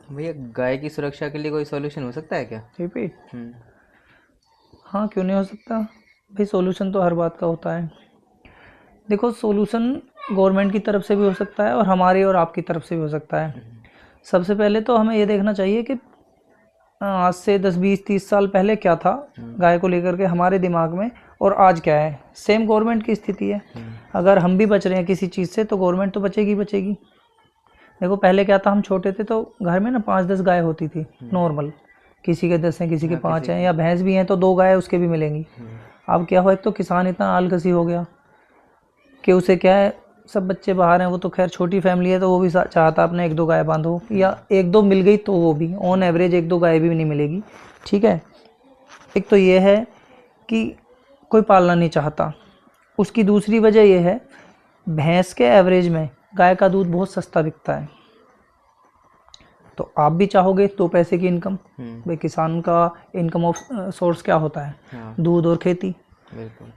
भैया गाय की सुरक्षा के लिए कोई सॉल्यूशन हो सकता है क्या? रिपीट। हम्म। हाँ, क्यों नहीं हो सकता भाई, सॉल्यूशन तो हर बात का होता है। देखो, सॉल्यूशन गवर्नमेंट की तरफ से भी हो सकता है और हमारी और आपकी तरफ से भी हो सकता है। सबसे पहले तो हमें ये देखना चाहिए कि आज से 10 20 30 साल पहले क्या था गाय को लेकर के हमारे दिमाग में, और आज क्या है। सेम गवर्नमेंट की स्थिति है। अगर हम भी बच रहे हैं किसी चीज़ से तो गवर्नमेंट तो बचेगी बचेगी। देखो, पहले क्या था, हम छोटे थे तो घर में ना 5 10 गाय होती थी नॉर्मल। किसी के 10 हैं, किसी के 5 हैं, या भैंस भी हैं तो 2 गाय उसके भी मिलेंगी। अब क्या हुआ, एक तो किसान इतना आलकसी हो गया कि उसे क्या है, सब बच्चे बाहर हैं, वो तो खैर छोटी फैमिली है तो वो भी चाहता अपने 1 2 गाय बांधो, या 1 2 मिल गई तो वो भी ऑन एवरेज 1 2 गाय भी नहीं मिलेगी। ठीक है, एक तो ये है कि कोई पालना नहीं चाहता। उसकी दूसरी वजह ये है, भैंस के एवरेज में गाय का दूध बहुत सस्ता बिकता है। तो आप भी चाहोगे 2 पैसे की इनकम। भाई, किसान का इनकम ऑफ सोर्स क्या होता है? हाँ, दूध और खेती। बिल्कुल।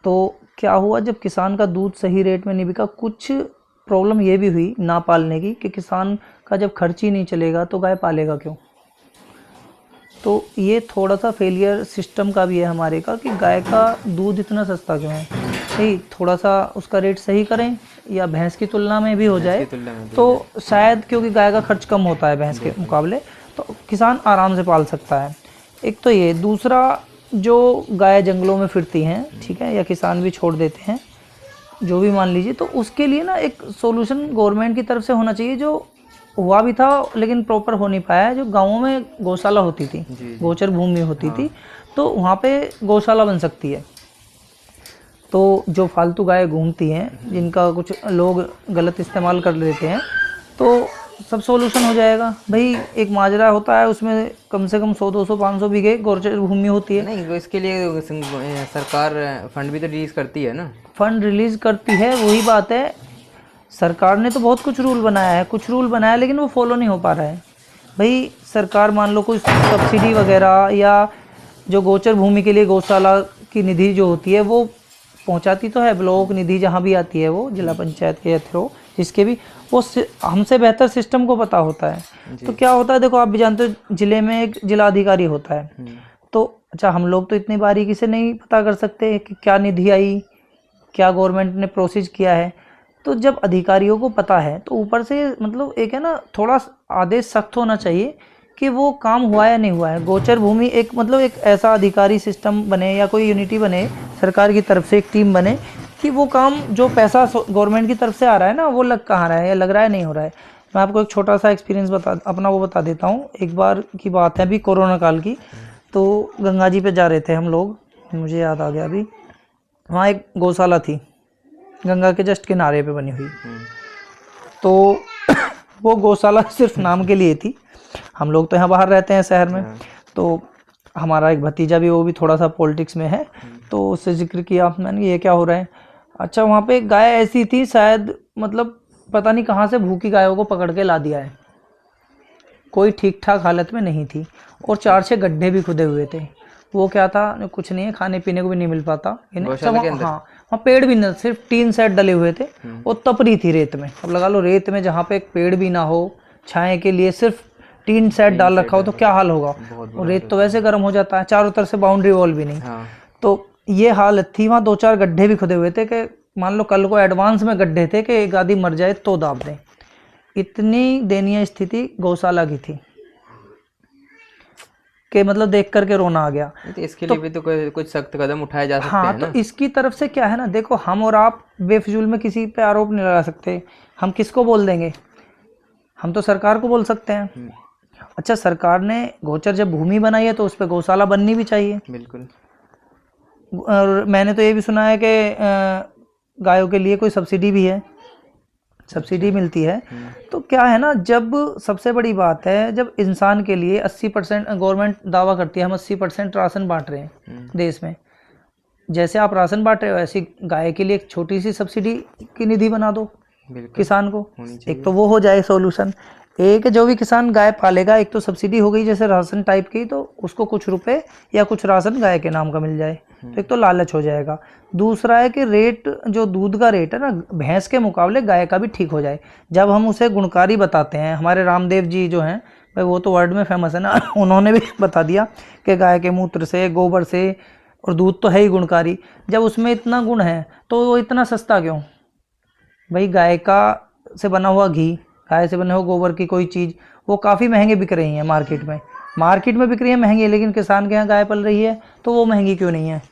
तो क्या हुआ, जब किसान का दूध सही रेट में नहीं बिका, कुछ प्रॉब्लम ये भी हुई ना पालने की कि किसान का जब खर्च ही नहीं चलेगा तो गाय पालेगा क्यों। तो ये थोड़ा सा फेलियर सिस्टम का भी है हमारे का, कि गाय का दूध इतना सस्ता क्यों है। सही, थोड़ा सा उसका रेट सही करें या भैंस की तुलना में भी हो जाए तो शायद, क्योंकि गाय का खर्च कम होता है भैंस के मुकाबले, तो किसान आराम से पाल सकता है। एक तो ये, दूसरा जो गाय जंगलों में फिरती हैं, ठीक है, या किसान भी छोड़ देते हैं, जो भी मान लीजिए, तो उसके लिए ना एक सॉल्यूशन गवर्नमेंट की तरफ से होना चाहिए, जो हुआ भी था लेकिन प्रॉपर हो नहीं पाया है। जो गाँवों में गौशाला होती थी, गोचर भूमि होती थी, तो वहाँ पे गौशाला बन सकती है। तो जो फालतू गाय घूमती हैं, जिनका कुछ लोग गलत इस्तेमाल कर लेते हैं, तो सब सॉल्यूशन हो जाएगा। भाई, एक माजरा होता है, उसमें कम से कम 100 200 500 बीघे गोचर भूमि होती है। नहीं, इसके लिए सरकार फंड भी तो रिलीज करती है ना। फंड रिलीज करती है, वही बात है। सरकार ने तो बहुत कुछ रूल बनाया है, कुछ रूल बनाया है, लेकिन वो फॉलो नहीं हो पा रहा है। भाई, सरकार मान लो कोई सब्सिडी वगैरह, या जो गोचर भूमि के लिए गौशाला की निधि जो होती है वो पहुंचाती तो है, ब्लॉक निधि जहां भी आती है वो जिला पंचायत के थ्रू, जिसके भी वो हमसे बेहतर सिस्टम को पता होता है। तो क्या होता है, देखो आप भी जानते हो, जिले में एक जिला अधिकारी होता है। तो अच्छा, हम लोग तो इतनी बारीकी से नहीं पता कर सकते कि क्या निधि आई, क्या गवर्नमेंट ने प्रोसेस किया है। तो जब अधिकारियों को पता है तो ऊपर से मतलब एक है ना, थोड़ा आदेश सख्त होना चाहिए कि वो काम हुआ या नहीं हुआ है। गोचर भूमि एक मतलब एक ऐसा अधिकारी सिस्टम बने, या कोई यूनिटी बने सरकार की तरफ से, एक टीम बने, कि वो काम, जो पैसा गवर्नमेंट की तरफ से आ रहा है ना, वो लग कहाँ रहा है या लग रहा है नहीं हो रहा है। मैं आपको एक छोटा सा एक्सपीरियंस अपना वो बता देता हूँ। एक बार की बात है, अभी कोरोना काल की, तो गंगा जी पे जा रहे थे हम लोग, मुझे याद आ गया अभी। वहाँ एक गौशाला थी, गंगा के जस्ट किनारे पे बनी हुई। तो वो गौशाला सिर्फ नाम के लिए थी। हम लोग तो यहाँ बाहर रहते हैं शहर में, तो हमारा एक भतीजा भी, वो भी थोड़ा सा पॉलिटिक्स में है, तो उससे जिक्र किया मैंने, ये क्या हो रहा है। अच्छा, वहाँ पे गाय ऐसी थी, शायद मतलब पता नहीं कहाँ से भूखी गायों को पकड़ के ला दिया है, कोई ठीक ठाक हालत में नहीं थी, और 4 6 गड्ढे भी खुदे हुए थे। वो क्या था, कुछ नहीं है, खाने पीने को भी नहीं मिल पाता इन्हें। अच्छा, हाँ, वहाँ पेड़ भी नहीं, सिर्फ 3 सेट डले हुए थे, और तपरी थी रेत में। अब लगा लो, रेत में जहाँ पे एक पेड़ भी ना हो छाए के लिए, सिर्फ 3 सेट डाल रखा हो, तो क्या हाल होगा। और रेत तो वैसे गर्म हो जाता है, चारों तरफ से बाउंड्री वॉल भी नहीं। तो ये हालत थी। वहाँ 2 4 गड्ढे भी खुदे हुए थे, कि मान लो कल को एडवांस में गड्ढे थे कि एक आदमी मर जाए तो दाब दें। इतनी दयनीय स्थिति गौशाला की थी कि मतलब देख करके रोना आ गया। तो इसके लिए भी तो कुछ सख्त कदम उठाए जा सकते हैं ना। तो इसकी तरफ से क्या है ना, देखो, हम और आप बेफिजूल में किसी पे आरोप नहीं लगा सकते। हम किसको बोल देंगे, हम तो सरकार को बोल सकते हैं। अच्छा, सरकार ने गोचर जब भूमि बनाई है तो उस पर गौशाला बननी भी चाहिए। बिल्कुल। और मैंने तो ये भी सुना है कि गायों के लिए कोई सब्सिडी भी है, सब्सिडी मिलती है। तो क्या है ना, जब सबसे बड़ी बात है, जब इंसान के लिए 80% गवर्नमेंट दावा करती है हम 80% राशन बांट रहे हैं देश में, जैसे आप राशन बांट रहे हो ऐसी गाय के लिए एक छोटी सी सब्सिडी की निधि बना दो किसान को। एक तो वो हो जाए सॉल्यूशन। एक जो भी किसान गाय पालेगा, एक तो सब्सिडी हो गई जैसे राशन टाइप की, तो उसको कुछ रुपए या कुछ राशन गाय के नाम का मिल जाए, तो एक तो लालच हो जाएगा। दूसरा है कि रेट, जो दूध का रेट है ना, भैंस के मुकाबले गाय का भी ठीक हो जाए। जब हम उसे गुणकारी बताते हैं, हमारे रामदेव जी जो हैं भाई, वो तो वर्ल्ड में फेमस है ना, उन्होंने भी बता दिया कि गाय के मूत्र से, गोबर से, और दूध तो है ही गुणकारी, जब उसमें इतना गुण है तो वो इतना सस्ता क्यों? भाई गाय का से बना हुआ घी, गाय से बने हुए गोबर की कोई चीज़, वो काफ़ी महंगे बिक रही हैं मार्केट में बिक रही है महंगी, लेकिन किसान के यहाँ गाय पल रही है तो वो महंगी क्यों नहीं है?